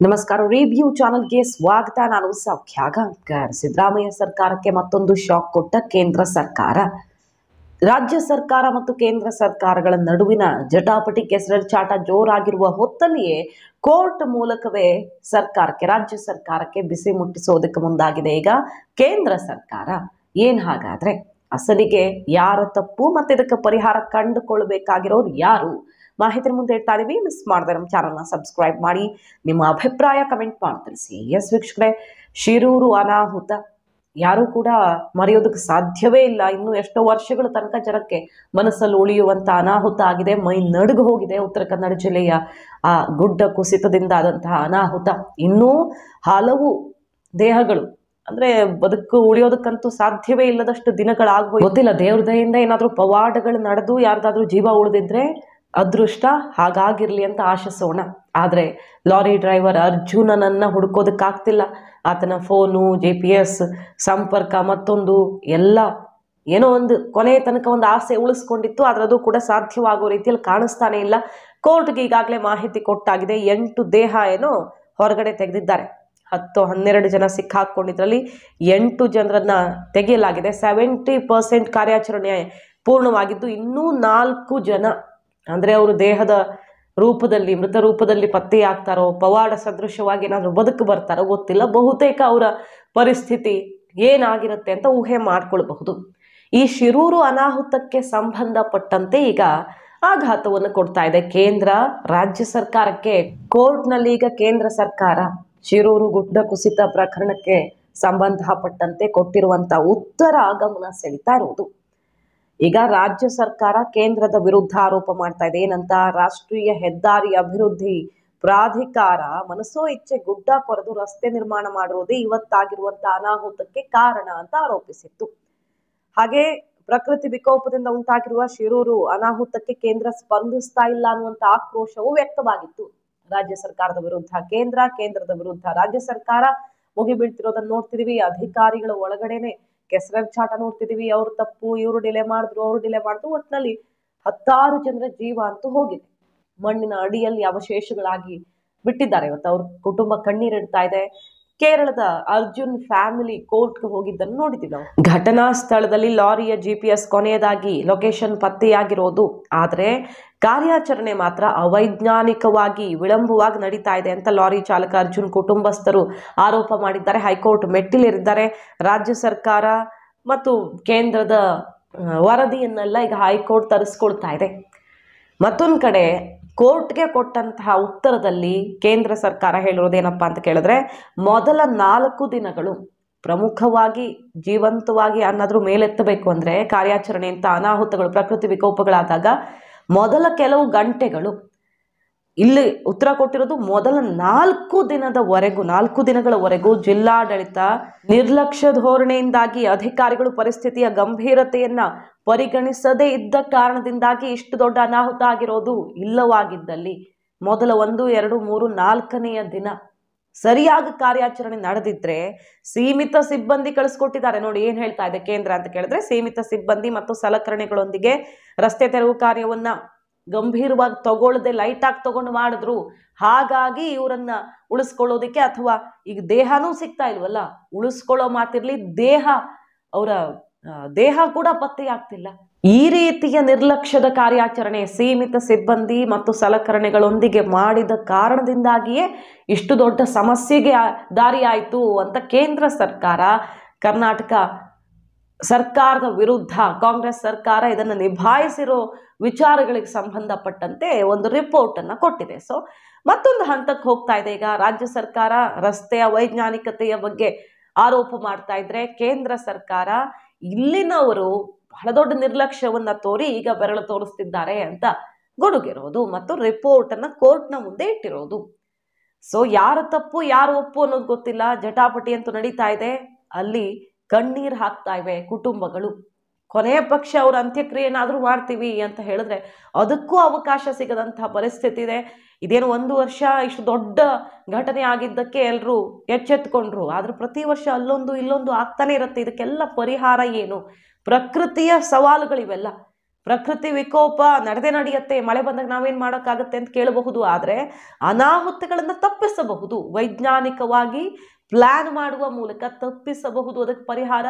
ನಮಸ್ಕಾರ. ರಿವ್ಯೂ ಚಾನೆಲ್ಗೆ ಸ್ವಾಗತ. ನಾನು ಸೌಖ್ಯ ಗಾಂವ್ಕರ್. ಸಿದ್ದರಾಮಯ್ಯ ಸರ್ಕಾರಕ್ಕೆ ಮತ್ತೊಂದು ಶಾಕ್ ಕೊಟ್ಟ ಕೇಂದ್ರ ಸರ್ಕಾರ. ರಾಜ್ಯ ಸರ್ಕಾರ ಮತ್ತು ಕೇಂದ್ರ ಸರ್ಕಾರಗಳ ನಡುವಿನ ಜಟಾಪಟಿ ಕೆಸರಚಾಟ ಜೋರಾಗಿರುವ ಹೊತ್ತಲ್ಲಿಯೇ ಕೋರ್ಟ್ ಮೂಲಕವೇ ರಾಜ್ಯ ಸರ್ಕಾರಕ್ಕೆ ಬಿಸಿ ಮುಟ್ಟಿಸೋದಕ್ಕೆ ಮುಂದಾಗಿದೆ ಈಗ ಕೇಂದ್ರ ಸರ್ಕಾರ. ಏನ್ ಹಾಗಾದ್ರೆ ಅಸಲಿಗೆ ಯಾರ ತಪ್ಪು ಮತ್ತೆ ಇದಕ್ಕೆ ಪರಿಹಾರ ಕಂಡುಕೊಳ್ಬೇಕಾಗಿರೋರು ಯಾರು? ಮಾಹಿತಿ ಮುಂದೆ ಇಡ್ತಾ ಇದೀವಿ. ಮಿಸ್ ಮಾಡಿದ್ರೆ ನಮ್ಮ ಚಾನಲ್ನ ಸಬ್ಸ್ಕ್ರೈಬ್ ಮಾಡಿ, ನಿಮ್ಮ ಅಭಿಪ್ರಾಯ ಕಮೆಂಟ್ ಮಾಡಿ ತಿಳಿಸಿ. ಎಸ್ ವೀಕ್ಷಕರೇ, ಶಿರೂರು ಅನಾಹುತ ಯಾರು ಕೂಡ ಮರೆಯೋದಕ್ಕೆ ಸಾಧ್ಯವೇ ಇಲ್ಲ. ಇನ್ನು ಎಷ್ಟೋ ವರ್ಷಗಳ ತನಕ ಜನಕ್ಕೆ ಮನಸ್ಸಲ್ಲಿ ಉಳಿಯುವಂತ ಅನಾಹುತ ಆಗಿದೆ. ಮೈ ನಡುಗು ಹೋಗಿದೆ. ಉತ್ತರ ಕನ್ನಡ ಜಿಲ್ಲೆಯ ಆ ಗುಡ್ಡ ಕುಸಿತದಿಂದ ಆದಂತಹ ಅನಾಹುತ. ಇನ್ನೂ ಹಲವು ದೇಹಗಳು ಅಂದ್ರೆ ಉಳಿಯೋದಕ್ಕಂತೂ ಸಾಧ್ಯವೇ ಇಲ್ಲದಷ್ಟು ದಿನಗಳಾಗ್ಬೋದು. ಗೊತ್ತಿಲ್ಲ, ದೇವ್ರ ದಯೆಯಿಂದ ಏನಾದ್ರೂ ಪವಾಡಗಳು ನಡೆದು ಯಾರ್ದಾದ್ರೂ ಜೀವ ಉಳಿದಿದ್ರೆ ಅದೃಷ್ಟ, ಹಾಗಾಗಿರ್ಲಿ ಅಂತ ಆಶಿಸೋಣ. ಆದ್ರೆ ಲಾರಿ ಡ್ರೈವರ್ ಅರ್ಜುನನನ್ನ ಹುಡುಕೋದಕ್ಕಾಗ್ತಿಲ್ಲ. ಆತನ ಫೋನು, GPS ಸಂಪರ್ಕ ಮತ್ತೊಂದು ಎಲ್ಲ ಏನೋ ಒಂದು ಕೊನೆಯ ತನಕ ಒಂದು ಆಸೆ ಉಳಿಸ್ಕೊಂಡಿತ್ತು. ಆದ್ರೆ ಅದು ಕೂಡ ಸಾಧ್ಯವಾಗೋ ರೀತಿಯಲ್ಲಿ ಕಾಣಿಸ್ತಾನೆ ಇಲ್ಲ. ಕೋರ್ಟ್ಗೆ ಈಗಾಗಲೇ ಮಾಹಿತಿ ಕೊಟ್ಟಾಗಿದೆ. 8 ದೇಹ ಏನೋ ಹೊರಗಡೆ ತೆಗೆದಿದ್ದಾರೆ. 10-12 ಜನ ಸಿಕ್ಕಾಕೊಂಡಿದ್ರಲ್ಲಿ 8 ಜನರನ್ನ ತೆಗೆಯಲಾಗಿದೆ. 70% ಕಾರ್ಯಾಚರಣೆ ಪೂರ್ಣವಾಗಿದ್ದು ಇನ್ನೂ 4 ಜನ ಅಂದ್ರೆ ಅವರು ದೇಹದ ರೂಪದಲ್ಲಿ, ಮೃತ ರೂಪದಲ್ಲಿ ಪತ್ತೆಯಾಗ್ತಾರೋ, ಪವಾಡ ಸದೃಶವಾಗಿ ಏನಾದರೂ ಬದುಕು ಬರ್ತಾರೋ ಗೊತ್ತಿಲ್ಲ. ಬಹುತೇಕ ಅವರ ಪರಿಸ್ಥಿತಿ ಏನಾಗಿರುತ್ತೆ ಅಂತ ಊಹೆ ಮಾಡ್ಕೊಳ್ಬಹುದು. ಈ ಶಿರೂರು ಅನಾಹುತಕ್ಕೆ ಸಂಬಂಧಪಟ್ಟಂತೆ ಈಗ ಆಘಾತವನ್ನು ಕೊಡ್ತಾ ಇದೆ ಕೇಂದ್ರ ರಾಜ್ಯ ಸರ್ಕಾರಕ್ಕೆ. ಕೋರ್ಟ್ನಲ್ಲಿ ಈಗ ಕೇಂದ್ರ ಸರ್ಕಾರ ಶಿರೂರು ಗುಡ್ಡ ಕುಸಿತ ಪ್ರಕರಣಕ್ಕೆ ಸಂಬಂಧಪಟ್ಟಂತೆ ಕೊಟ್ಟಿರುವಂತ ಉತ್ತರ ಗಮನ ಸೆಳೀತಾ ಇರುವುದು. ಈಗ ರಾಜ್ಯ ಸರ್ಕಾರ ಕೇಂದ್ರದ ವಿರುದ್ಧ ಆರೋಪ ಮಾಡ್ತಾ ಇದೆ. ಏನಂತ? ರಾಷ್ಟ್ರೀಯ ಹೆದ್ದಾರಿ ಅಭಿವೃದ್ಧಿ ಪ್ರಾಧಿಕಾರ ಮನಸೋ ಇಚ್ಛೆ ಗುಡ್ಡ ಕೊರೆದು ರಸ್ತೆ ನಿರ್ಮಾಣ ಮಾಡಿರುವುದೇ ಇವತ್ತಾಗಿರುವಂತಹ ಅನಾಹುತಕ್ಕೆ ಕಾರಣ ಅಂತ ಆರೋಪಿಸಿತ್ತು. ಹಾಗೆ ಪ್ರಕೃತಿ ವಿಕೋಪದಿಂದ ಉಂಟಾಗಿರುವ ಶಿರೂರು ಅನಾಹುತಕ್ಕೆ ಕೇಂದ್ರ ಸ್ಪಂದಿಸ್ತಾ ಇಲ್ಲ ಅನ್ನುವಂತ ಆಕ್ರೋಶವೂ ವ್ಯಕ್ತವಾಗಿತ್ತು ರಾಜ್ಯ ಸರ್ಕಾರದ ವಿರುದ್ಧ. ಕೇಂದ್ರದ ವಿರುದ್ಧ ರಾಜ್ಯ ಸರ್ಕಾರ ಮುಗಿಬೀಳ್ತಿರೋದನ್ನ ನೋಡ್ತಿದೀವಿ. ಅಧಿಕಾರಿಗಳ ಒಳಗಡೆನೆ ಕೆಸರಚಾಟ ನೋಡ್ತಿದೀವಿ. ಅವ್ರ ತಪ್ಪು, ಇವರು ಡಿಲೇ ಮಾಡಿದ್ರು, ಒಟ್ಟಿನಲ್ಲಿ 10 ಜನರ ಜೀವ ಅಂತೂ ಹೋಗಿದೆ. ಮಣ್ಣಿನ ಅಡಿಯಲ್ಲಿ ಅವಶೇಷಗಳಾಗಿ ಬಿಟ್ಟಿದ್ದಾರೆ. ಇವತ್ತು ಅವ್ರ ಕುಟುಂಬ ಕಣ್ಣೀರಿಡ್ತಾ ಇದೆ. ಕೇರಳದ ಅರ್ಜುನ್ ಫ್ಯಾಮಿಲಿ ಕೋರ್ಟ್ಗೆ ಹೋಗಿದ್ದನ್ನು ನೋಡಿದ್ದೀವಿ ನಾವು. ಘಟನಾ ಸ್ಥಳದಲ್ಲಿ ಲಾರಿಯ GPS ಕೊನೆಯದಾಗಿ ಲೊಕೇಶನ್ ಪತ್ತೆಯಾಗಿರೋದು. ಆದ್ರೆ ಕಾರ್ಯಾಚರಣೆ ಮಾತ್ರ ಅವೈಜ್ಞಾನಿಕವಾಗಿ ವಿಳಂಬವಾಗಿ ನಡೀತಾ ಇದೆ ಅಂತ ಲಾರಿ ಚಾಲಕ ಅರ್ಜುನ್ ಕುಟುಂಬಸ್ಥರು ಆರೋಪ ಮಾಡಿದ್ದಾರೆ. ಹೈಕೋರ್ಟ್ ಮೆಟ್ಟಿಲೇರಿದ್ದಾರೆ. ರಾಜ್ಯ ಸರ್ಕಾರ ಮತ್ತು ಕೇಂದ್ರದ ವರದಿಯನ್ನೆಲ್ಲ ಈಗ ಹೈಕೋರ್ಟ್ ತರಿಸ್ಕೊಳ್ತಾ ಇದೆ. ಮತ್ತೊಂದು ಕಡೆ ಕೋರ್ಟ್ಗೆ ಕೊಟ್ಟಂತಹ ಉತ್ತರದಲ್ಲಿ ಕೇಂದ್ರ ಸರ್ಕಾರ ಹೇಳಿರೋದೇನಪ್ಪಾ ಅಂತ ಕೇಳಿದ್ರೆ, ಮೊದಲ 4 ದಿನಗಳು ಪ್ರಮುಖವಾಗಿ ಜೀವಂತವಾಗಿ ಅನ್ನೋದ್ರ ಮೇಲೆತ್ತಬೇಕು ಅಂದ್ರೆ ಕಾರ್ಯಾಚರಣೆ ಅಂತ ಅನಾಹುತಗಳು, ಪ್ರಕೃತಿ ವಿಕೋಪಗಳಾದಾಗ ಮೊದಲ ಕೆಲವು ಗಂಟೆಗಳು ಇಲ್ಲಿ ಉತ್ತರ ಕೊಟ್ಟಿರೋದು. ಮೊದಲ 4 ದಿನಗಳವರೆಗೂ ಜಿಲ್ಲಾಡಳಿತ ನಿರ್ಲಕ್ಷ್ಯ ಧೋರಣೆಯಿಂದಾಗಿ ಅಧಿಕಾರಿಗಳು ಪರಿಸ್ಥಿತಿಯ ಗಂಭೀರತೆಯನ್ನ ಪರಿಗಣಿಸದೇ ಇದ್ದ ಕಾರಣದಿಂದಾಗಿ ಇಷ್ಟು ದೊಡ್ಡ ಅನಾಹುತ ಆಗಿರೋದು. ಇಲ್ಲವಾಗಿದ್ದಲ್ಲಿ ಮೊದಲ 1, 2, 3, 4ನೆಯ ದಿನ ಸರಿಯಾಗಿ ಕಾರ್ಯಾಚರಣೆ ನಡೆದಿದ್ರೆ, ಸೀಮಿತ ಸಿಬ್ಬಂದಿ ಕಳಿಸ್ಕೊಟ್ಟಿದ್ದಾರೆ. ನೋಡಿ ಏನ್ ಹೇಳ್ತಾ ಇದೆ ಕೇಂದ್ರ ಅಂತ ಕೇಳಿದ್ರೆ, ಸೀಮಿತ ಸಿಬ್ಬಂದಿ ಮತ್ತು ಸಲಕರಣೆಗಳೊಂದಿಗೆ ರಸ್ತೆ ತೆರವು ಕಾರ್ಯವನ್ನ ಗಂಭೀರವಾಗಿ ತಗೊಳ್ಳದೆ ಲೈಟ್ ಆಗಿ ತಗೊಂಡು ಮಾಡಿದ್ರು. ಹಾಗಾಗಿ ಇವರನ್ನ ಉಳಿಸ್ಕೊಳ್ಳೋದಿಕ್ಕೆ, ಅಥವಾ ಈಗ ದೇಹನೂ ಸಿಗ್ತಾ ಇಲ್ವಲ್ಲ, ಉಳಿಸ್ಕೊಳ್ಳೋ ಮಾತಿರ್ಲಿ, ಅವರ ದೇಹ ಕೂಡ ಪತ್ತೆಯಾಗ್ತಿಲ್ಲ. ಈ ರೀತಿಯ ನಿರ್ಲಕ್ಷ್ಯದ ಕಾರ್ಯಾಚರಣೆ ಸೀಮಿತ ಸಿಬ್ಬಂದಿ ಮತ್ತು ಸಲಕರಣೆಗಳೊಂದಿಗೆ ಮಾಡಿದ ಕಾರಣದಿಂದಾಗಿಯೇ ಇಷ್ಟು ದೊಡ್ಡ ಸಮಸ್ಯೆಗೆ ದಾರಿಯಾಯಿತು ಅಂತ ಕೇಂದ್ರ ಸರ್ಕಾರ, ಕರ್ನಾಟಕ ಸರ್ಕಾರದ ವಿರುದ್ಧ ಕಾಂಗ್ರೆಸ್ ಸರ್ಕಾರ ಇದನ್ನು ನಿಭಾಯಿಸಿರೋ ವಿಚಾರಗಳಿಗೆ ಸಂಬಂಧಪಟ್ಟಂತೆ ಒಂದು ರಿಪೋರ್ಟ್ ಅನ್ನ ಕೊಟ್ಟಿದೆ. ಸೊ ಮತ್ತೊಂದು ಹಂತಕ್ಕೆ ಹೋಗ್ತಾ ಇದೆ. ಈಗ ರಾಜ್ಯ ಸರ್ಕಾರ ರಸ್ತೆಯ ವೈಜ್ಞಾನಿಕತೆಯ ಬಗ್ಗೆ ಆರೋಪ ಮಾಡ್ತಾ ಇದ್ರೆ, ಕೇಂದ್ರ ಸರ್ಕಾರ ಇಲ್ಲಿನವರು ಬಹಳ ದೊಡ್ಡ ನಿರ್ಲಕ್ಷ್ಯವನ್ನ ತೋರಿ ಈಗ ಬೆರಳು ತೋರಿಸ್ತಿದ್ದಾರೆ ಅಂತ ಗುಡುಗಿರೋದು ಮತ್ತು ರಿಪೋರ್ಟ್ ಅನ್ನ ಕೋರ್ಟ್ನ ಮುಂದೆ ಇಟ್ಟಿರೋದು. ಸೊ ಯಾರ ತಪ್ಪು ಯಾರು ಒಪ್ಪು ಅನ್ನೋದು ಗೊತ್ತಿಲ್ಲ. ಜಟಾಪಟಿ ಅಂತೂ ನಡೀತಾ ಇದೆ. ಅಲ್ಲಿ ಕಣ್ಣೀರ್ ಹಾಕ್ತಾ ಇವೆ ಕುಟುಂಬಗಳು. ಕೊನೆಯ ಪಕ್ಷ ಅವ್ರ ಅಂತ್ಯಕ್ರಿಯೆನಾದ್ರೂ ಮಾಡ್ತೀವಿ ಅಂತ ಹೇಳಿದ್ರೆ ಅದಕ್ಕೂ ಅವಕಾಶ ಸಿಗದಂತಹ ಪರಿಸ್ಥಿತಿ ಇದೆ. ಇದೇನು 1 ವರ್ಷ ಇಷ್ಟು ದೊಡ್ಡ ಘಟನೆ ಆಗಿದ್ದಕ್ಕೆ ಎಲ್ಲರೂ ಎಚ್ಚೆತ್ಕೊಂಡ್ರು. ಆದ್ರೆ ಪ್ರತಿ ವರ್ಷ ಅಲ್ಲೊಂದು ಇಲ್ಲೊಂದು ಆಗ್ತಾನೆ ಇರುತ್ತೆ. ಇದಕ್ಕೆಲ್ಲ ಪರಿಹಾರ ಏನು? ಪ್ರಕೃತಿಯ ಸವಾಲುಗಳಿವೆಲ್ಲ. ಪ್ರಕೃತಿ ವಿಕೋಪ ನಡೆಯುತ್ತೆ, ಮಳೆ ಬಂದಾಗ ನಾವೇನು ಮಾಡೋಕ್ಕಾಗುತ್ತೆ ಅಂತ ಕೇಳಬಹುದು. ಆದರೆ ಅನಾಹುತಗಳನ್ನು ತಪ್ಪಿಸಬಹುದು, ವೈಜ್ಞಾನಿಕವಾಗಿ ಪ್ಲಾನ್ ಮಾಡುವ ಮೂಲಕ ತಪ್ಪಿಸಬಹುದು. ಅದಕ್ಕೆ ಪರಿಹಾರ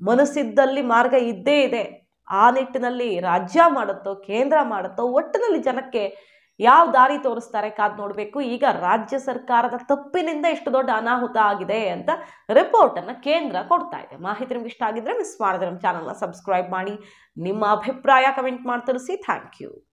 ಮನಸ್ಸಿದ್ದಲ್ಲಿ ಮಾರ್ಗ ಇದ್ದೇ ಇದೆ. ಆ ನಿಟ್ಟಿನಲ್ಲಿ ರಾಜ್ಯ ಮಾಡುತ್ತೋ ಕೇಂದ್ರ ಮಾಡುತ್ತೋ ಒಟ್ಟಿನಲ್ಲಿ ಜನಕ್ಕೆ ಯಾವ ದಾರಿ ತೋರಿಸ್ತಾರೆ ಕಾದ್ ನೋಡಬೇಕು. ಈಗ ರಾಜ್ಯ ಸರ್ಕಾರದ ತಪ್ಪಿನಿಂದ ಇಷ್ಟು ದೊಡ್ಡ ಅನಾಹುತ ಆಗಿದೆ ಅಂತ ರಿಪೋರ್ಟ್ ಅನ್ನು ಕೇಂದ್ರ ಕೊಡ್ತಾ ಇದೆ. ಮಾಹಿತಿ ನಿಮ್ಗೆ ಇಷ್ಟ ಆಗಿದ್ರೆ ಮಿಸ್ ಮಾಡಿದ್ರೆ ನಮ್ಮ ಚಾನಲ್ನ ಸಬ್ಸ್ಕ್ರೈಬ್ ಮಾಡಿ, ನಿಮ್ಮ ಅಭಿಪ್ರಾಯ ಕಮೆಂಟ್ ಮಾಡಿ ತಿಳಿಸಿ. Thank you.